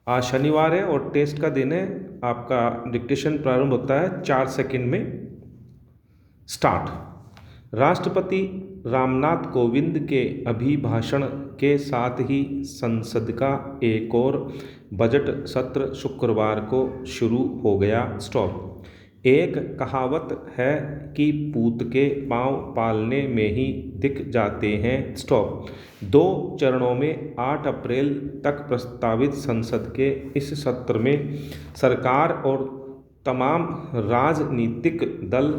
आज शनिवार है और टेस्ट का दिन है। आपका डिक्टेशन प्रारंभ होता है 4 सेकंड में। स्टार्ट। राष्ट्रपति रामनाथ कोविंद के अभिभाषण के साथ ही संसद का एक और बजट सत्र शुक्रवार को शुरू हो गया। स्टॉप। एक कहावत है कि पूत के पाँव पालने में ही दिख जाते हैं। स्टॉप। 2 चरणों में 8 अप्रैल तक प्रस्तावित संसद के इस सत्र में सरकार और तमाम राजनीतिक दल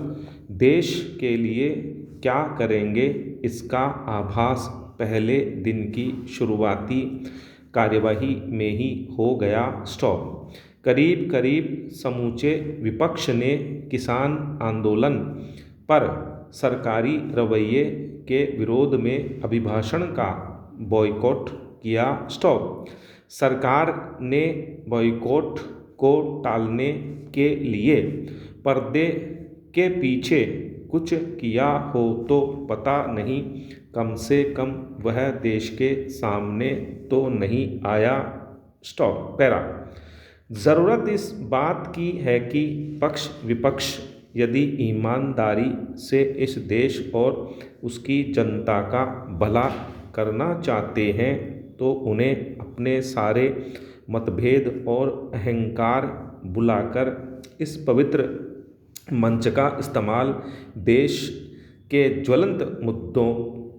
देश के लिए क्या करेंगे, इसका आभास पहले दिन की शुरुआती कार्यवाही में ही हो गया। स्टॉप। करीब करीब समूचे विपक्ष ने किसान आंदोलन पर सरकारी रवैये के विरोध में अभिभाषण का बॉयकॉट किया। स्टॉप। सरकार ने बॉयकॉट को टालने के लिए पर्दे के पीछे कुछ किया हो तो पता नहीं, कम से कम वह देश के सामने तो नहीं आया। स्टॉप। पैरा। ज़रूरत इस बात की है कि पक्ष विपक्ष यदि ईमानदारी से इस देश और उसकी जनता का भला करना चाहते हैं तो उन्हें अपने सारे मतभेद और अहंकार बुलाकर इस पवित्र मंच का इस्तेमाल देश के ज्वलंत मुद्दों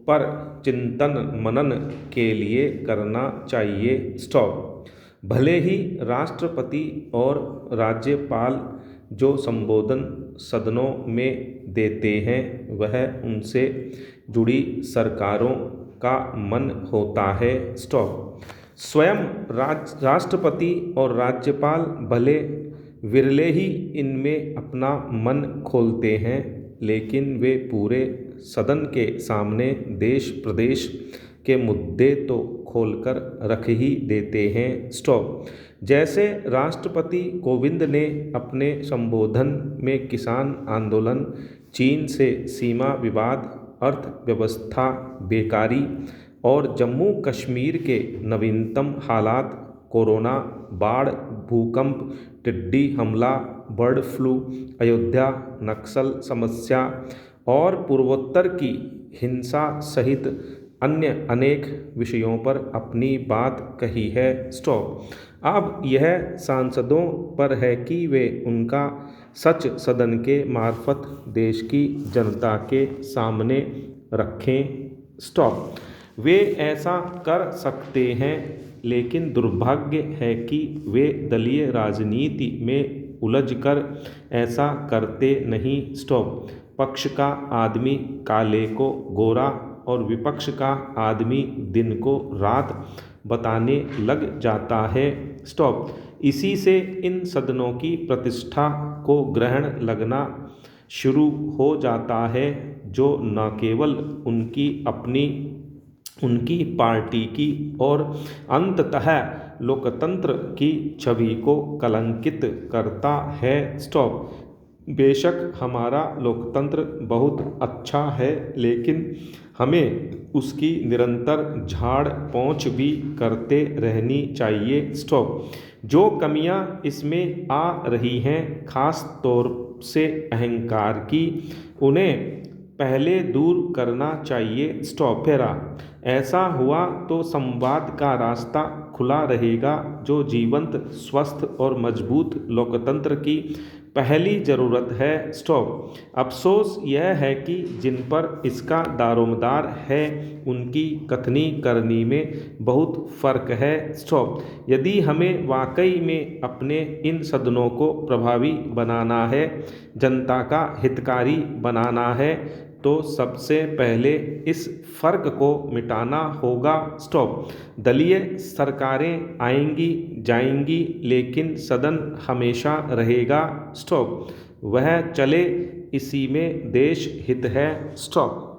पर चिंतन मनन के लिए करना चाहिए। स्टॉप। भले ही राष्ट्रपति और राज्यपाल जो संबोधन सदनों में देते हैं वह उनसे जुड़ी सरकारों का मन होता है। स्टॉप। स्वयं राष्ट्रपति और राज्यपाल भले विरले ही इनमें अपना मन खोलते हैं, लेकिन वे पूरे सदन के सामने देश प्रदेश के मुद्दे तो खोलकर रख ही देते हैं। स्टॉप। जैसे राष्ट्रपति कोविंद ने अपने संबोधन में किसान आंदोलन, चीन से सीमा विवाद, अर्थव्यवस्था, बेकारी और जम्मू कश्मीर के नवीनतम हालात, कोरोना, बाढ़, भूकंप, टिड्डी हमला, बर्ड फ्लू, अयोध्या, नक्सल समस्या और पूर्वोत्तर की हिंसा सहित अन्य अनेक विषयों पर अपनी बात कही है। स्टॉप। अब यह सांसदों पर है कि वे उनका सच सदन के मार्फत देश की जनता के सामने रखें। स्टॉप। वे ऐसा कर सकते हैं, लेकिन दुर्भाग्य है कि वे दलीय राजनीति में उलझकर ऐसा करते नहीं। स्टॉप। पक्ष का आदमी काले को गोरा और विपक्ष का आदमी दिन को रात बताने लग जाता है। स्टॉप। इसी से इन सदनों की प्रतिष्ठा को ग्रहण लगना शुरू हो जाता है, जो न केवल उनकी अपनी, उनकी पार्टी की और अंततः लोकतंत्र की छवि को कलंकित करता है। स्टॉप। बेशक हमारा लोकतंत्र बहुत अच्छा है, लेकिन हमें उसकी निरंतर झाड़ पोंछ भी करते रहनी चाहिए। स्टॉप। जो कमियां इसमें आ रही हैं, खास तौर से अहंकार की, उन्हें पहले दूर करना चाहिए। स्टॉप। पैरा। ऐसा हुआ तो संवाद का रास्ता खुला रहेगा, जो जीवंत, स्वस्थ और मजबूत लोकतंत्र की पहली ज़रूरत है। स्टॉप। अफसोस यह है कि जिन पर इसका दारोमदार है उनकी कथनी करनी में बहुत फ़र्क है। स्टॉप। यदि हमें वाकई में अपने इन सदनों को प्रभावी बनाना है, जनता का हितकारी बनाना है, तो सबसे पहले इस फ़र्क को मिटाना होगा। स्टॉप। दलीय सरकारें आएंगी जाएंगी, लेकिन सदन हमेशा रहेगा। स्टॉप। वह चले, इसी में देश हित है। स्टॉप।